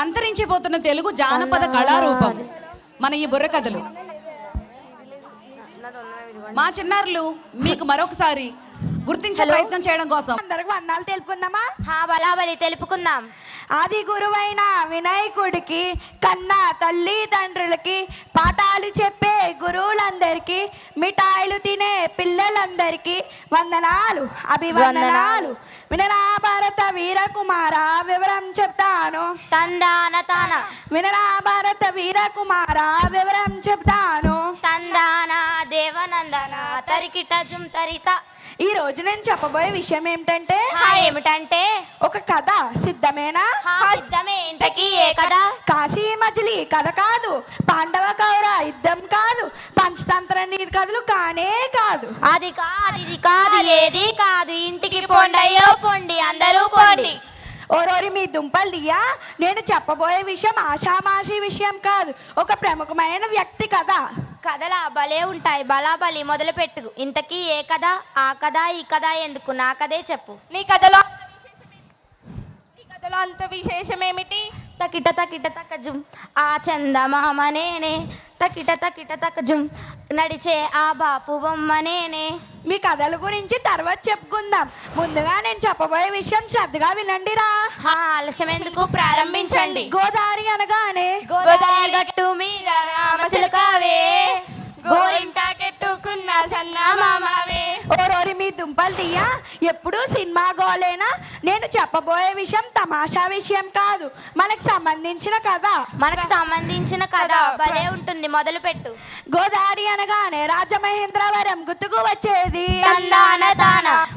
అంతరించిపోతున్న తెలుగు జానపద కళారూపం మన ఈ బుర్రకథలు. మా చిన్నారులు మీకు మరొకసారి గుర్తించే ప్రయత్నం చేయడం కోసం అందరికి వందనాలు తెలుపుకుందామా? బలాబలి తెలుపుకుందాం. ఆది గురువైన వినాయకుడికి, కన్నా తల్లి తండ్రులకి, పాఠాలు చెప్పే గురువులందరికీ, మిఠాయిలు తినే పిల్లలందరికీ వందనాలు, అభివందనాలు. వినరా భారత వీర కుమార వివరం చెప్తాను. తందాన తాన వినరా భారత వీర కుమార వివరం చెప్తాను. తందాన దేవనందన తరికిట జుమ్ తరిత. ఈ రోజు నేను చెప్పబోయే విషయం ఏమిటంటే ఏమిటంటే ఒక కథ. సిద్ధమేనా? సిద్ధమే. ఇంతకీ ఏ కథ? కాశీ మజిలీ కథ కాదు, పాండవ కౌర యుద్ధం కాదు, పంచతంత్ర నీతి కథలు కానే కాదు. అది కాదు, ఇది కాదు, ఏది కాదు. ఇంటికి పొండయ్యో పొండి, అందరూ పొండి. ఓరోరి మీ దుంపలు దియ్యా, నేను చెప్పబోయే విషయం ఆషామాషి విషయం కాదు, ఒక ప్రముఖమైన వ్యక్తి కథ. కథలా భలే ఉంటాయి, బలాబలి మొదలు పెట్టు. ఇంతకీ ఏ కథ? ఆ కథ ఈ కథ ఎందుకు? నా కథే చెప్పు. నీ కథలో అంత విశేషం ఏమిటి? తకిట తకిట తకజుం ఆ చందమామ నేనే, తకిట తకిట తకజుం నడిచే ఆ బాపు బొమ్మ నేనే. మీ కథల గురించి తర్వాత చెప్పుకుందాం. ముందుగా నేను చెప్పబోయే విషయం శ్రద్ధగా వినండిరా. ఆలస్యం ఎందుకు, ప్రారంభించండి. గోదావరి అనగానే గోదావరి గట్టు మీద రామచిలుకవే, గోరింటా కెట్టుకున్న సన్నమామవే. ఓరోరి మీ దుంపలు దియ్యా, ఎప్పుడు సినిమా గోలేనా? నేను చెప్పబోయే విషయం తమాషా విషయం కాదు, మనకు సంబంధించిన కథ. మనకు సంబంధించిన కథ భలే ఉంటుంది, మొదలు పెట్టు. గోదావరి అనగానే రాజమహేంద్రవరం గుర్తుకు వచ్చేది.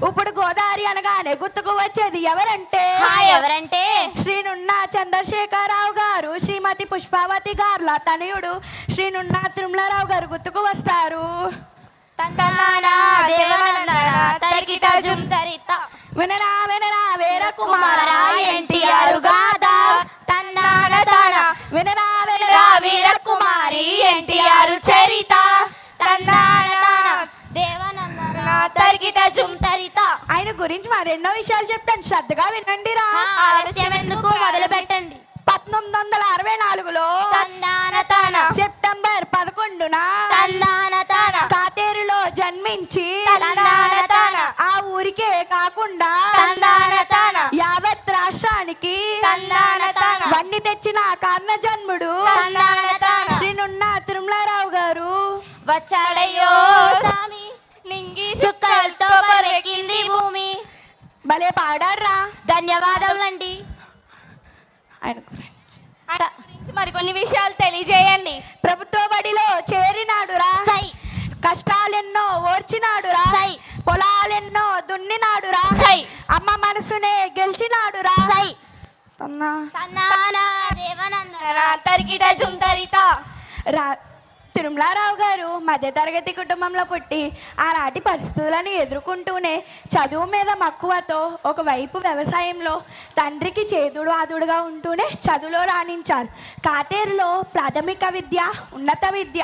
ఇప్పుడు గోదావరి అనగానే గుర్తుకు వచ్చేది ఎవరంటే ఎవరంటే శ్రీనున్న చంద్రశేఖరరావు గారు, శ్రీమతి పుష్పావతి గారుల తనయుడు శ్రీనున్న తిరుమలరావు గారు గుర్తుకు వస్తారు. వినరా వినరా వీర కుమార ఎన్టీఆర్ గాథా. వినరా వినరా వీర కుమారి ఎన్టీఆర్ చరిత. ఆయన గురించి మరెన్నో విషయాలు చెప్తాను, శ్రద్ధగా వినండిరా. ఆలస్యం ఎందుకు, మొదలు పెట్టండి. 1964లో సెప్టెంబర్ 11న కాతేరులో జన్మించి ఆ ఊరికే కాకుండా యావత్ రాష్ట్రానికి వన్ని తెచ్చిన కారణ జన్ముడు శ్రీనున్న తిరుమలరావు గారు వచ్చాడయ్యో స్వామి, నింగి చుక్కలతో పరెక్కింది భూమి. భలే పాడారా, ధన్యవాదములండి. ఆయన గురించి మరికొన్ని విషయాలు తెలియజేయండి. ప్రభుత్వ బడిలో చేరినాడురా, కష్టాలెన్నో ఓర్చినాడురా, పొలాలెన్నో దున్నినాడురా, అమ్మ మనసునే గెలిచినాడురా. తిరుమలారావు గారు మధ్యతరగతి కుటుంబంలో పుట్టి ఆనాటి పరిస్థితులను ఎదుర్కొంటూనే చదువు మీద మక్కువతో ఒకవైపు వ్యవసాయంలో తండ్రికి చేదుడు ఆదుడుగా ఉంటూనే చదువులో రాణించారు. కాతేరులో ప్రాథమిక విద్య, ఉన్నత విద్య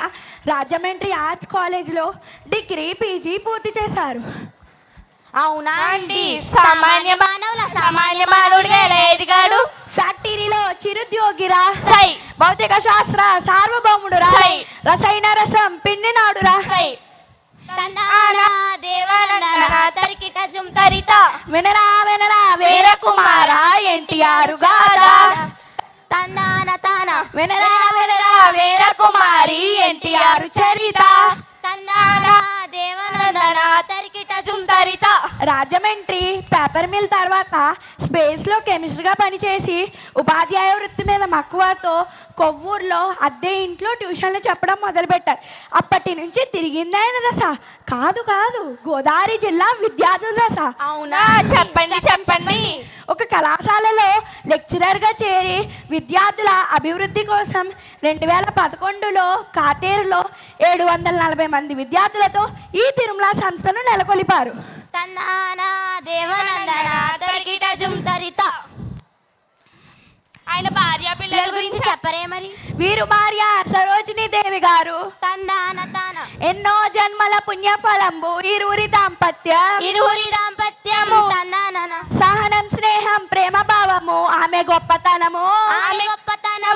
రాజమండ్రి ఆర్ట్స్ కాలేజ్లో డిగ్రీ, పీజీ పూర్తి చేశారు. అవునా అండి? సామాన్య మానవుడిగా ఎలా ఎదిగాడు? ఫ్యాక్టరీలో చిరుద్యోగిరా, భౌతిక శాస్త్ర సార్వభౌముడురా, రసాయన రసం పిండినాడురా. వినరా వినరా వీర కుమార ఎన్టీఆర్ గాథా. వినరా వినరా వీర కుమారి ఎన్టీఆర్ చరిత. రాజమండ్రి పేపర్ మిల్ తర్వాత స్పేస్ లో కెమిస్ట్రీగా పనిచేసి ఉపాధ్యాయ వృత్తి మీద మక్కువతో కొవ్వూరులో అద్దె ఇంట్లో ట్యూషన్లు చెప్పడం మొదలుపెట్టారు. అప్పటి నుంచి తిరిగింది ఆయన దశ కాదు కాదు, గోదావరి జిల్లా విద్యార్థుల దశ. అవునా? చెప్పండి. ఒక కళాశాలలో లెక్చరర్గా చేరి విద్యార్థుల అభివృద్ధి కోసం 2011లో కాతేరులో 740 మంది విద్యార్థులతో ఈ తిరుమల సంస్థను నెలకొల్పారు. ఆయన భార్య పిల్లల గురించి చెప్పరే మరి? వీరు భార్య సరోజినీ దేవి గారు. ఎన్నో జన్మల పుణ్యఫలంబు ఇరువురి దాంపత్యము, సహనం, స్నేహం, ప్రేమ భావము ఆమె గొప్పతనము.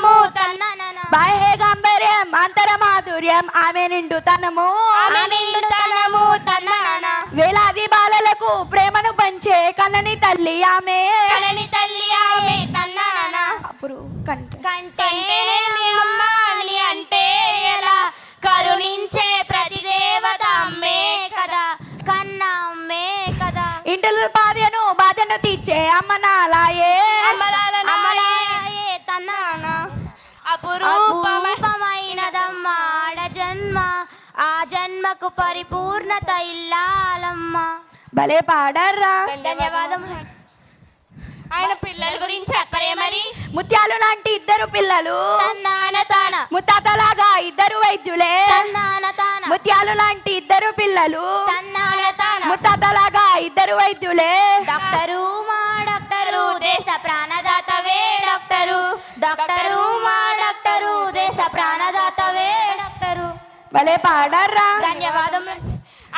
తనము తన్ననన బాహ్య గాంభీర్యం అంతరమాధుర్యం ఆమె నిండుతనము ఆమె నిండుతనము తన్ననన వేలాది బాలలకు ప్రేమను పంచే కన్నని తల్లి ఆమె కనని తల్లి ఆమె తన్ననన అప్పుడు కంటే కంటేనే అమ్మ అని అంటే ఎలా కరుణించే ప్రతి దేవత అమ్మే కదా కన్న అమ్మే కదా ఇంటిలో బాధను తీర్చే అమ్మ నాలాయే అమలాయే తన్నాన అపురూపమైన అపూర్వమైనదమ్మ ఆడ జన్మ ఆ జన్మకు పరిపూర్ణత ఇల్లాలమ్మ భలే పాడర్రా ధన్యవాదములు ఆయన పిల్లల గురించి చెప్పరే మరి ముత్యాలు లాంటి ఇద్దరు పిల్లలు తన్నాన తాన ముత్తాతలాగా ఇద్దరు వైద్యులే తన్నాన తాన ముత్యాలు లాంటి ఇద్దరు పిల్లలు తన్నాన తాన ముత్తాతలాగా ఇద్దరు వైద్యులే డాక్టరు మా డాక్టరు దేశ ప్రాణదాతవే డాక్టరు డాక్టరు మా డాక్టరు దేశ ప్రాణదాతవే డాక్టరు భలే పాడర్రా ధన్యవాదములు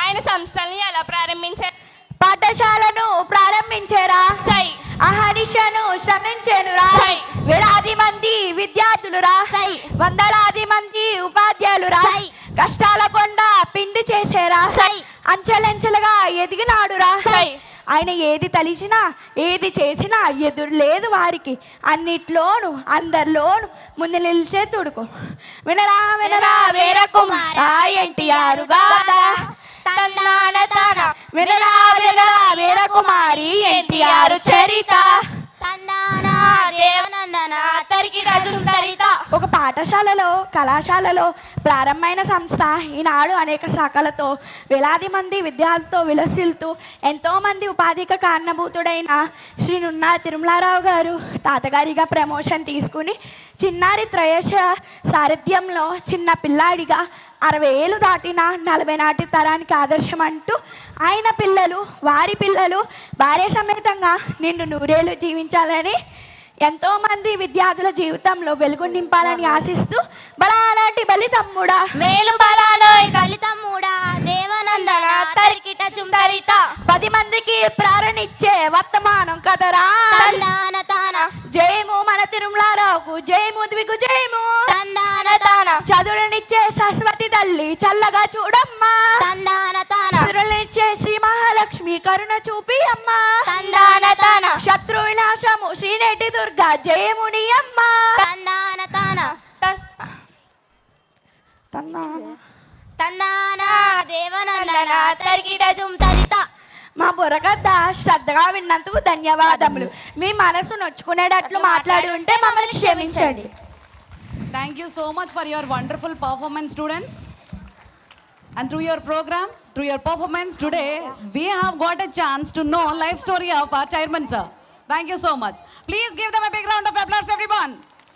ఆయన సంస్థల్ని ఎలా ప్రారంభించారు పాఠశాలను ప్రారంభించారా సై అహర్నిశను శ్రమించేనురా సై. వేలాది మంది విద్యార్థులురా సై. వందలాది మంది ఉపాధ్యాయులురా సై. కష్టాల కొండ పిండి చేసేరా సై. అంచెలంచెలుగా ఎదిగినాడురా సై. ఆయన ఏది తలిచినా ఏది చేసినా ఎదురు లేదు వారికి అన్నిట్లోను అందరిలోను ముందు నిలిచే తుడుకు వినరా వినరా వీరకుమారా ఎన్టీఆర్ గాథ తన్నాన తాన వినరా వినరా వీరకుమారి ఎన్టీఆర్ చరిత తన్నాన దేవనందన తరికి రజుం తరిత ఒక పాఠశాలలో కళాశాలలో ప్రారంభమైన సంస్థ ఈనాడు అనేక శాఖలతో వేలాది మంది విద్యార్థులతో విలసిల్తూ ఎంతోమంది ఉపాధికి కారణభూతుడైన శ్రీ నున్నా తిరుమలారావు గారు తాతగారిగా ప్రమోషన్ తీసుకుని చిన్నారి త్రయశ సారథ్యంలో చిన్న పిల్లాడిగా 60 ఏళ్ళు దాటిన 40 నాటి తరానికి ఆదర్శం అంటూ ఆయన పిల్లలు వారి పిల్లలు భార్య సమేతంగా నిన్ను 100 ఏళ్ళు జీవించాలని ఎంతోమంది విద్యార్థుల జీవితంలో వెలుగు నింపాలని ఆశిస్తూ బలాలాంటి బలి తమ్ముడా మేలు బలానోయ్ ఫలితముడా దేవనందన తరికిట చుంతరిత 10 మందికి ప్రేరణిచ్చే వర్తమానం కదరా తన్నాన తాన జయము మన తిరుమలారావుకు జయము దిగు జయము తన్నాన తాన చదువులనిచ్చే సరస్వతి తల్లి చల్లగా చూడమ్మా తన్నాన తాన సురులనిచ్చే శ్రీ మహాలక్ష్మి కరుణ చూపి అమ్మా తందాన తాన శత్రు వినాశము శ్రీనేటి దుర్గా జయముని అమ్మా తన్నాన తాన తన్నాన దేవనందన తరికిట చుంతరిత మా బుర్రకథ శ్రద్ధగా విన్నందుకు ధన్యవాదములు మీ మనసు నొచ్చుకునేటట్లు మాట్లాడి ఉంటే మమ్మల్ని క్షమించండి. Thank you so much for your wonderful performance, students. And through your program, through your performance today, we have got a chance to know life story of our chairman, sir. Thank you so much. Please give them a big round of applause, everyone.